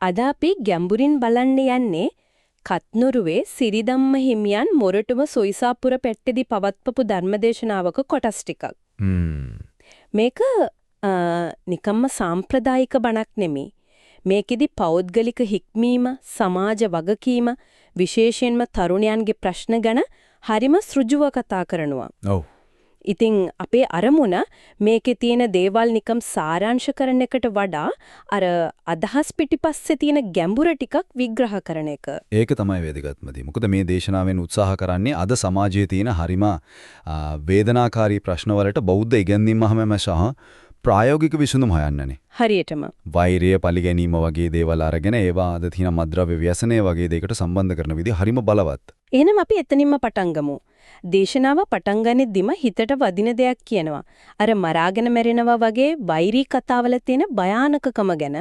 අද අපි ගැඹුරින් බලන්න යන්නේ කත්නුරුවේ සිරිධම්ම හිමියන් මොරටුව සොයිසාපුර පෙට්ටේදී පවත්වපු ධර්මදේශනාවක කොටස් ටිකක්. මේක නිකම්ම සාම්ප්‍රදායික බණක් නෙමෙයි. මේකෙදි පෞද්ගලික හික්මීම, සමාජ වගකීම, විශේෂයෙන්ම තරුණයන්ගේ ප්‍රශ්න ගැන හරිම සෘජුව කතා කරනවා. ඔව්. ඉතින් අපේ අරමුණ මේකේ තියෙන දේවල් නිකම් සාරාංශ කරන එකට වඩා අර අදහස් පිටිපස්සේ තියෙන ගැඹුර ටිකක් විග්‍රහ කරන එක. ඒක තමයි වැදගත්ම දේ. මොකද මේ දේශනාවෙන් උත්සාහ කරන්නේ අද සමාජයේ තියෙන හරිම වේදනාකාරී ප්‍රශ්න වලට බෞද්ධ ඉගැන්වීම් සහ ප්‍රායෝගික විසඳුම් හොයන්නනේ. හරියටම. වෛරය, පරිගැනීම වගේ දේවල් අරගෙන ඒවා අද තියෙන මද්ද්‍රව්‍ය ව්‍යසනය වගේ දෙයකට සම්බන්ධ කරන විදිහ හරිම බලවත්. එහෙනම් අපි එතනින්ම පටන් ගමු. දේශනාව පටන් ගන්නෙදිම හිතට වදින දෙයක් කියනවා. අර මරාගෙන මැරෙනවා වගේ වෛරී කතාවල තියෙන භයානකකම ගැන.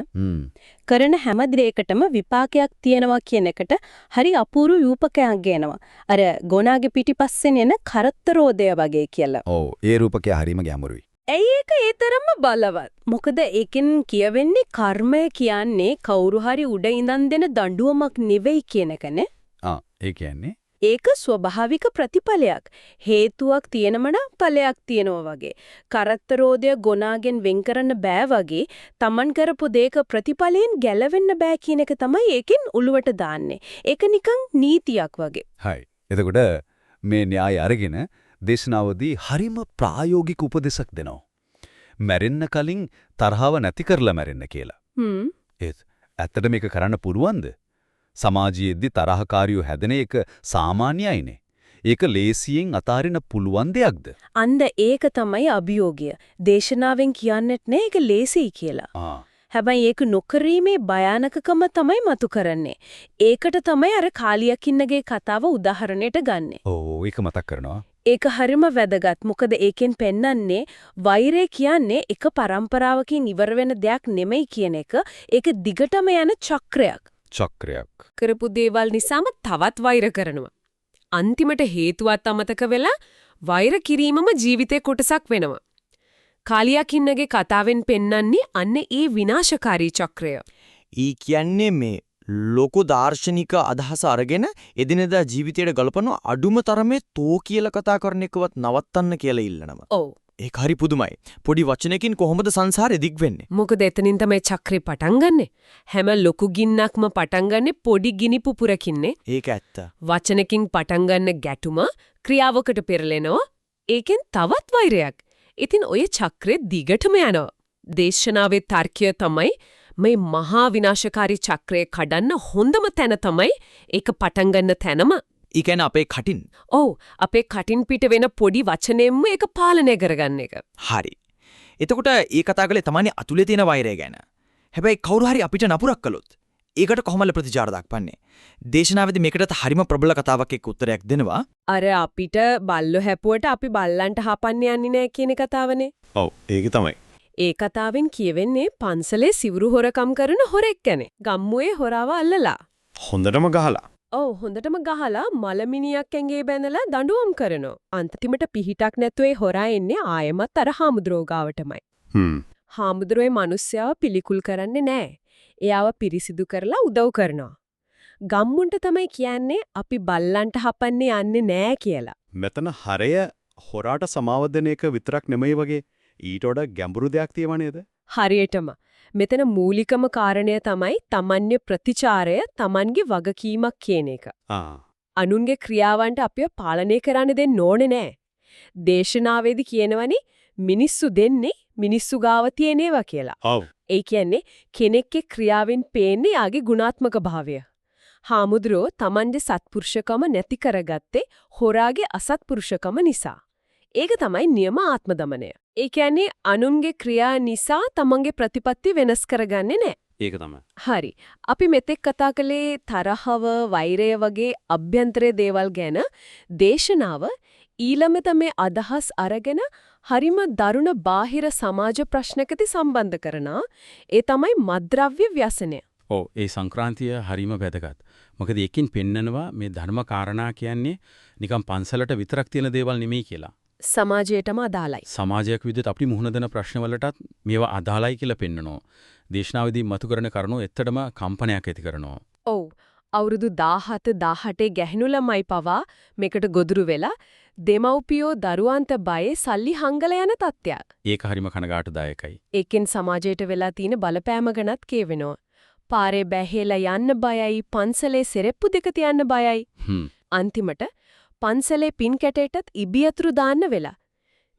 කරන හැම දෙයකටම විපාකයක් තියෙනවා කියන එකට හරි අපූර්ව රූපකයක් ගේනවා. අර ගෝනාගේ පිටිපස්සෙන් එන කරත්තරෝදය වගේ කියලා. ඔව්, ඒ රූපකය හරිම ගැඹුරුයි. ඇයි ඒක ඒ තරම්ම බලවත්? මොකද ඒකෙන් කියවෙන්නේ කර්මය කියන්නේ කවුරු හරි උඩ ඉඳන් දෙන දඬුවමක් නෙවෙයි කියන එකනේ. ඒ කියන්නේ ඒක ස්වභාවික ප්‍රතිඵලයක්. හේතුවක් තියෙනම නම් ඵලයක් තියෙනවා වගේ. කරත්තරෝදය ගොනාගෙන් වෙන් කරන්න බෑ වගේ Taman කරපු දෙයක ප්‍රතිඵලයෙන් ගැලවෙන්න බෑ කියන එක තමයි ඒකෙන් උළුවට දාන්නේ. ඒක නිකන් නීතියක් වගේ. හයි. එතකොට මේ න්‍යාය අරගෙන දේශනාවදී හරිම ප්‍රායෝගික උපදේශක් දෙනවා. මැරෙන්න කලින් තරහව නැති කරලා මැරෙන්න කියලා. ඒත් ඇත්තට මේක කරන්න පුළුවන්ද? සමාජයේදී තරහකාරියෝ හැදෙන එක සාමාන්‍යයිනේ. ඒක ලේසියෙන් අතාරින්න පුළුවන් දෙයක්ද? අන්න ඒක තමයි අභියෝගය. දේශනාවෙන් කියන්නෙත් නෑ ඒක ලේසියි කියලා. හැබැයි ඒක නොකිරීමේ භයානකකම තමයි මතු කරන්නේ. ඒකට තමයි අර කාලියකින්නගේ කතාව උදාහරණයට ගන්නෙ. ඔව්, ඒක මතක් කරනවා. ඒක හරිම වැදගත්. මොකද ඒකෙන් පෙන්වන්නේ වෛරය කියන්නේ එක પરම්පරාවකින් ඉවර වෙන දෙයක් නෙමෙයි කියන එක. ඒක දිගටම යන චක්‍රයක්. කරපු දේවල් නිසාම තවත් වෛර කරනවා. අන්තිමට හේතුවත් අමතක වෙලා වෛර කිරීමම ජීවිතේ කොටසක් වෙනවා. කාලියකින්නගේ කතාවෙන් පෙන්වන්නේ අන්න ඒ විනාශකාරී චක්‍රය. ඊ කියන්නේ මේ ලෝක දාර්ශනික අදහස අරගෙන එදිනෙදා ජීවිතයට ගලපන අඩුම තරමේ තෝ කියලා කතා කරන එකවත් නවත්තන්න කියලා ඉල්ලනවා. ඔව්. ඒක හරි පුදුමයි. පොඩි වචනකින් කොහොමද සංසාරේ දිග් වෙන්නේ? මොකද එතනින් තමයි චක්‍රේ පටන් ගන්නෙ. හැම ලොකු ගින්නක්ම පටන් ගන්නෙ පොඩි ගිනි පුපුරකින්නේ. ඒක ඇත්ත. වචනකින් පටන් ගන්න ගැටුම ක්‍රියාවකට පෙරලෙනවා. ඒකෙන් තවත් වෛරයක්. ඉතින් ඔය චක්‍රේ දිගටම යනවා. දේශනාවේ තර්කය තමයි මේ මහා විනාශකාරී චක්‍රය කඩන්න හොඳම තැන තමයි ඒක පටන් ගන්න තැනම. ඒ කියන්නේ අපේ කටින්. ඔව්, අපේ කටින් පිට වෙන පොඩි වචනෙන්ම ඒක පාලනය කරගන්න එක. හරි. එතකොට ඒ කතා කළේ තමයි අතුලේ තියෙන වෛරය ගැන. හැබැයි කවුරු හරි අපිට නපුරක් කළොත් ඒකට කොහොමද ප්‍රතිචාර දක්වන්නේ? දේශනාවේදී මේකට හරිම ප්‍රබල කතාවක් එක්ක උත්තරයක් දෙනවා. අර අපිට බල්ලෝ හැපුවට අපි බල්ලන්ට හපන්න යන්නේ නැහැ කියන කතාවනේ. ඔව්, ඒක තමයි. ඒ කතාවෙන් කියවෙන්නේ පන්සලේ සිවුරු හොරකම් කරන හොරෙක් ගැන. ගම්මුවේ හොරාව අල්ලලා. හොඳටම ගහලා. ඔව්, හොඳටම ගහලා මලමිනියක් ඇඟේ බැඳලා දඬුවම් කරනවා. අන්තිමට පිහිටක් නැතුව ඒ හොරා එන්නේ ආයෙමත් අර හාමුදුරුවෝ ගාවටමයි. හාමුදුරුවෝ මිනිස්සයාව පිළිකුල් කරන්නේ නැහැ. එයාව පිරිසිදු කරලා උදව් කරනවා. ගම්මුන්ට තමයි කියන්නේ අපි බල්ලන්ට හපන්නේ යන්නේ නැහැ කියලා. මෙතන හරය හොරාට සමාව දෙන එක විතරක් නෙමෙයි වගේ ඊට වඩා ගැඹුරු දෙයක් තියෙව නේද? හරියටම. මෙතන මූලිකම කාරණය තමයි තමන්ගේ ප්‍රතිචාරය තමන්ගේ වගකීමක් කියන එක. අනුන්ගේ ක්‍රියාවන්ට අපිව පාලනය කරන්න දෙන්න ඕනේ නැහැ. දේශනාවේදී කියනවනේ මිනිස්සු දෙන්නේ මිනිස්සු ගාව තියෙනවා කියලා. ඔව්. ඒ කියන්නේ කෙනෙක්ගේ ක්‍රියාවෙන් පේන්නේ යාගේ ගුණාත්මක භාවය. හාමුදුරුවෝ තමන්ගේ සත්පුරුෂකම නැති කරගත්තේ හොරාගේ අසත්පුරුෂකම නිසා. ඒක තමයි නියම ආත්ම දමනය. ඒ කියන්නේ අනුන්ගේ ක්‍රියා නිසා තමන්ගේ ප්‍රතිපත්ති වෙනස් කරගන්නේ නැහැ. ඒක තමයි. හරි. අපි මෙතෙක් කතා කළේ තරහව, වෛරය වගේ අභ්‍යන්තරයේ දේවල් ගැන. දේශනාව ඊළඟට මේ අදහස් අරගෙන හරිම දරුණ බාහිර සමාජ ප්‍රශ්නකදී සම්බන්ධ කරනවා. ඒ තමයි මද්ද්‍රව්‍ය ව්‍යසනය. ඔව්, ඒ සංක්‍රාන්තිය හරිම වැදගත්. මොකද ඒකෙන් පෙන්නනවා මේ ධර්ම කාරණා කියන්නේ නිකන් පන්සලට විතරක් තියෙන දේවල් නෙමෙයි කියලා. සමාජයටම අදාළයි. සමාජයක් විදිහට අපි මුහුණ දෙන ප්‍රශ්නවලටත් මේවා අදාළයි කියලා පෙන්නනවා. දේශනාවේදී මතු කරන කරුණු එත්තටම කම්පනයක් ඇති කරනවා. ඔව්. අවුරුදු 17 18 ගැහණු ළමයි පවා මේකට ගොදුරු වෙලා දෙමව්පියෝ දරුවන්ට බයේ සල්ලි හංගල යන තත්ත්වයක්. ඒක හරිම කනගාටුදායකයි. ඒකෙන් සමාජයට වෙලා තියෙන බලපෑම ගැනත් කියවෙනවා. පාරේ බැහැලා යන්න බයයි, පන්සලේ සෙරෙප්පු දෙක තියන්න බයයි. අන්තිමට පන්සලේ පින් කැටයටත් ඉබියතුරු දාන්න වෙලා.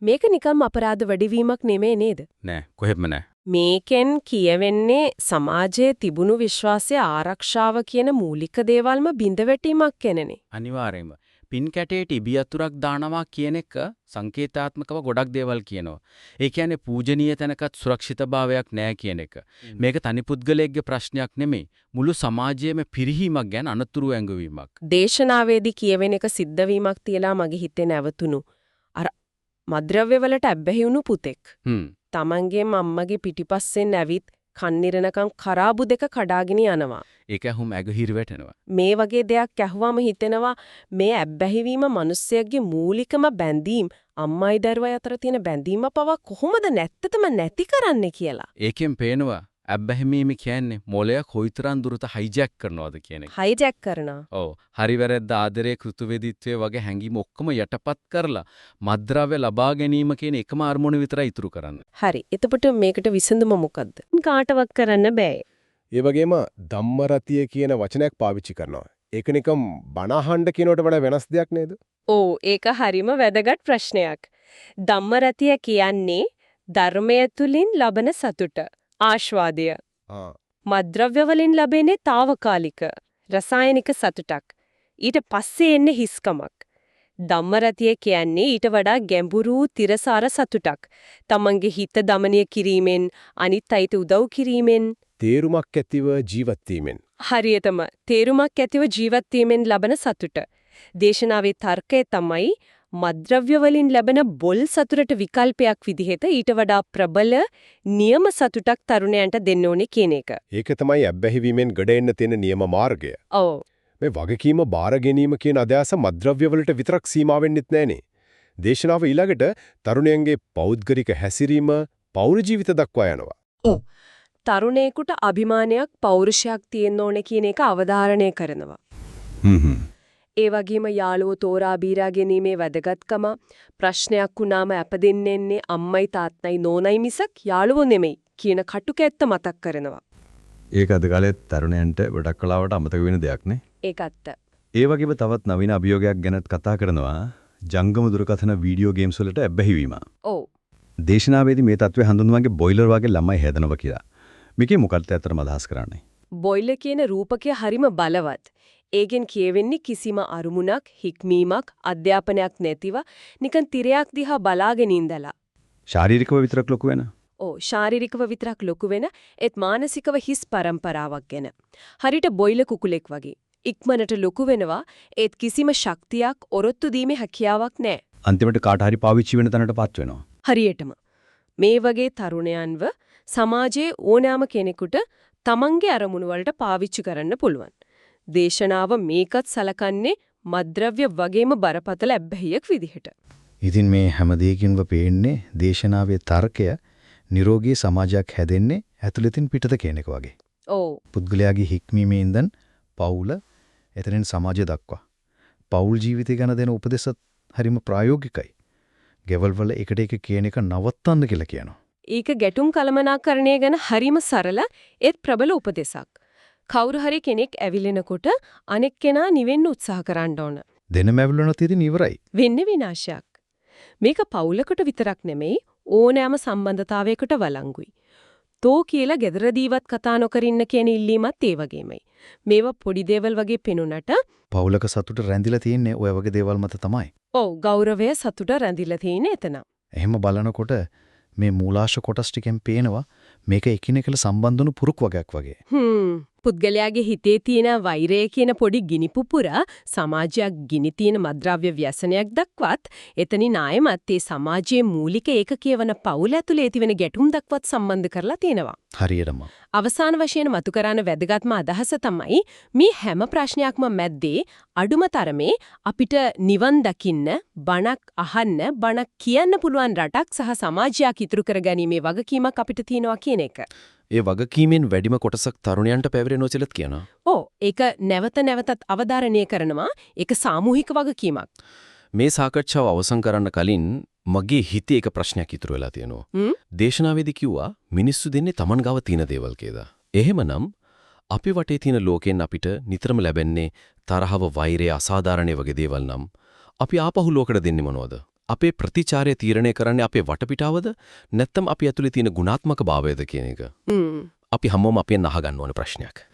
මේක නිකම් අපරාධ වැඩිවීමක් නෙමෙයි නේද? නෑ කොහෙත්ම නෑ. මේකෙන් කියවෙන්නේ සමාජයේ තිබුණු විශ්වාසය ආරක්ෂාව කියන මූලික දේවල්ම බිඳවැටීමක් කෙනනේ. අනිවාර්යයෙන්ම පින් කැටේට ඉබියතුරක් දානවා කියන එක සංකේතාත්මකව ගොඩක් දේවල් කියනවා. ඒ කියන්නේ පූජනීය තැනකත් සුරක්ෂිතභාවයක් නැහැ කියන එක. මේක තනි පුද්ගලයෙක්ගේ ප්‍රශ්නයක් නෙමෙයි. මුළු සමාජයේම පිරිහීමක් ගැන අනතුරු ඇඟවීමක්. දේශනාවේදී කියවෙන එක සිද්ධ වීමක් තියලා මගේ හිතේ නැවතුණු. අර මද්ද්‍රව්‍ය වලට ඇබ්බැහි වුණු පුතෙක්. තමන්ගේ අම්මගේ පිටිපස්සෙන් ඇවිත් කන්නිරණකම් කරාබු දෙක කඩාගෙන යනවා. ඒක ඇහුම් ඇගහිරි වැටෙනවා. මේ වගේ දෙයක් ඇහුවම හිතෙනවා මේ ඇබ්බැහිවීම මිනිස්සෙක්ගේ මූලිකම බැඳීම් අම්මයි දරුවයි අතර තියෙන බැඳීම පවා කොහොමද නැත්තටම නැති කරන්නේ කියලා. ඒකෙන් පේනවා ඇබ්බැහිමීම කියන්නේ මොලයක් කොයිතරම් දුරට හයිජැක් කරනවද කියන එක. හයිජැක් කරනවා. ඔව්. හරි වැරද්ද ආදරයේ කෘතවේදීත්වයේ වගේ හැඟීම් ඔක්කොම යටපත් කරලා මද්ද්‍රව්‍ය ලබා ගැනීම කියන එකම අරමුණ විතරයි ඉතුරු කරන්නේ. හරි. එතකොට මේකට විසඳුම මොකද්ද? කාටවත් කරන්න බෑ. ඒ වගේම ධම්මරතිය කියන වචනයක් පාවිච්චි කරනවා. ඒක නිකම් බණ අහන්න කියනකට වඩා වෙනස් දෙයක් නේද? ඕ ඒක හරිම වැදගත් ප්‍රශ්නයක්. ධම්මරතිය කියන්නේ ධර්මය තුලින් ලබන සතුට. ආස්වාදය. මද්ද්‍රව්‍ය වලින් ලැබෙන්නේ తాවකාලික රසායනික සතුටක්. ඊට පස්සේ එන්නේ හිස්කමක්. ධම්මරතිය කියන්නේ ඊට වඩා ගැඹුරු තිරසාර සතුටක්. තමන්ගේ හිත දමනය කිරීමෙන් අනිත් අයට උදව් කිරීමෙන් තේරුමක් ඇතිව ජීවත් වීමෙන්. හරියටම තේරුමක් ඇතිව ජීවත් වීමෙන් ලබන සතුට. දේශනාවේ තර්කය තමයි මද්ද්‍රව්‍ය වලින් ලැබෙන බොල් සතුටට විකල්පයක් විදිහට ඊට වඩා ප්‍රබල නියම සතුටක් තරුණයන්ට දෙන්න ඕනේ කියන එක. ඒක තමයි ඇබ්බැහි වීමෙන් ගඩ එන්න තියෙන නියම මාර්ගය. ඔව්. මේ වගකීම බාර ගැනීම කියන අදහස මද්ද්‍රව්‍ය වලට විතරක් සීමා වෙන්නෙත් නෑනේ. දේශනාව ඊළඟට තරුණයන්ගේ පෞද්ගලික හැසිරීම, පෞර ජීවිත දක්වා යනවා. ඔව්. තරුණයෙකුට අභිමානයක්, පෞරුෂයක් තියෙන්න ඕනේ කියන එක අවධාරණය කරනවා. ඒ වගේම යාළුවෝ තෝරා බීරා ගැනීමේ වැදගත්කම ප්‍රශ්නයක් වුණාම අපදින්නෙන්නේ අම්මයි තාත්තයි නෝනයි මිසක් යාළුවෝ නෙමෙයි කියන කටුකැත්ත මතක් කරනවා. ඒක අද කාලේ තරුණයන්ට ගොඩක් කලාවට අමතක වෙන දෙයක් නේ. ඒකත්. ඒ වගේම තවත් නවීන අභියෝගයක් ගැනත් කතා කරනවා. ජංගම දුරකථන වීඩියෝ ගේම්ස් වලට ඇබ්බැහි වීම. ඔව්. දේශනාවේදී මේ තත්ත්වය හඳුන්වන්නේ බොයිලර් වගේ ළමයි හැදෙනවා කියලා. මේකේ මොකක්ද ඇත්තටම අදහස් කරන්නේ? බොයිලර් කියන රූපකය හරිම බලවත්. ඒකෙන් කියවෙන්නේ කිසිම අරුමුණක්, හික්මීමක්, අධ්‍යාපනයක් නැතිව නිකන් තිරයක් දිහා බලාගෙන ඉඳලා. ශාරීරිකව විතරක් ලොකු වෙන. ඔව් ශාරීරිකව විතරක් ලොකු වෙන ඒත් මානසිකව හිස් පරම්පරාවක් ගැන. හරියට බොයිලර් කුකුලෙක් වගේ. ඉක්මනට ලොකු වෙනවා ඒත් කිසිම ශක්තියක් ඔරොත්තු දීමේ හැකියාවක් නැහැ. අන්තිමට කාට හරි පාවිච්චි වෙන තැනටපත් වෙනවා. හරියටම. මේ වගේ තරුණයන්ව සමාජයේ ඕනෑම කෙනෙකුට තමන්ගේ අරමුණු වලට පාවිච්චි කරන්න පුළුවන්. දේශනාව මේකත් සලකන්නේ මද්ද්‍රව්‍ය වගේම බරපතල ඇබ්බැහියක් විදිහට. ඉතින් මේ හැම දෙයකින්ම පේන්නේ දේශනාවේ තර්කය නිරෝගී සමාජයක් හැදෙන්නේ ඇතුළතින් පිටත කියන එක වගේ. ඔව්. පුද්ගලයාගේ හික්මීමේ ඉඳන් පවුල එතනින් සමාජය දක්වා. පවුල් ජීවිතය ගැන දෙන උපදෙසත් හරිම ප්‍රායෝගිකයි. ගෙවල් වල එකට එක කියන එක නවත්තන්න කියලා කියනවා. ඒක ගැටුම් කළමනාකරණය ගැන හරිම සරල ඒත් ප්‍රබල උපදෙසක්. කවුරු හරි කෙනෙක් ඇවිලෙනකොට අනෙක් කෙනා නිවෙන්න උත්සාහ කරන්න ඕන. දෙනම ඇවිලුණොත් ඉතින් ඉවරයි. වෙන්නේ විනාශයක්. මේක පවුලකට විතරක් නෙමෙයි ඕනෑම සම්බන්ධතාවයකට වළංගුයි. තෝ කියලා ගෙදරදීවත් කතා නොකර ඉන්න කියන ඉල්ලීමත් ඒ වගේමයි. මේවා පොඩි දේවල් වගේ පෙනුනට පවුලක සතුට රැඳිලා තියෙන්නේ ඔය වගේ දේවල් මත තමයි. ඔව් ගෞරවය සතුට රැඳිලා තියෙන්නේ එතන. එහෙම බලනකොට මේ මූලාශ්‍ර කොටස් ටිකෙන් පේනවා මේක එකිනෙකට සම්බන්ධ වුණු පුරුක් වගේක් වගේ. පුද්ගලයාගේ හිතේ තියෙන වෛරය කියන පොඩි ගිනි පුපුර සමාජයක් ගිනි තියෙන මද්ද්‍රව්‍ය ව්‍යසනයක් දක්වත් එතනින් ආයෙමත් ඒ සමාජයේ මූලික ඒකකයේ වන පවුල ඇතුලේ ඇතිවෙන ගැටුම් දක්වත් සම්බන්ධ කරලා තියෙනවා. හරියටම. අවසාන වශයෙන් මතු කරන වැදගත්ම අදහස තමයි මේ හැම ප්‍රශ්නයක්ම මැද්දේ අඩුම තරමේ අපිට නිවන් දකින්න බණක් අහන්න බණක් කියන්න පුළුවන් රටක් සහ සමාජයක් ඉතුරු කරගැනීමේ වගකීමක් අපිට තියෙනවා කියන එක. ඒ වගකීමෙන් වැඩිම කොටසක් තරුණයන්ට පැවරෙනෝ කියලා කියනවා. ඔව් ඒක නැවත නැවතත් අවධාරණය කරනවා. ඒක සාමූහික වගකීමක්. මේ සාකච්ඡාව අවසන් කරන්න කලින් මගේ හිතේ එක ප්‍රශ්නයක් ඉතුරු වෙලා තියෙනවා. දේශනාවේදී කිව්වා මිනිස්සු දෙන්නේ Taman ගාව තියෙන දේවල් කියලා. එහෙමනම් අපි වටේ තියෙන ලෝකෙන් අපිට නිතරම ලැබෙන්නේ තරහව, වෛරය, අසාධාරණේ වගේ දේවල් නම් අපි ආපහු ලෝකෙට දෙන්නේ මොනවද? අපේ ප්‍රතිචාරය තීරණය කරන්නේ අපේ වටපිටාවද නැත්නම් අපි ඇතුලේ තියෙන ගුණාත්මක භාවයද කියන එක. අපි හැමෝම අපෙන් අහගන්න ඕන ප්‍රශ්නයක්.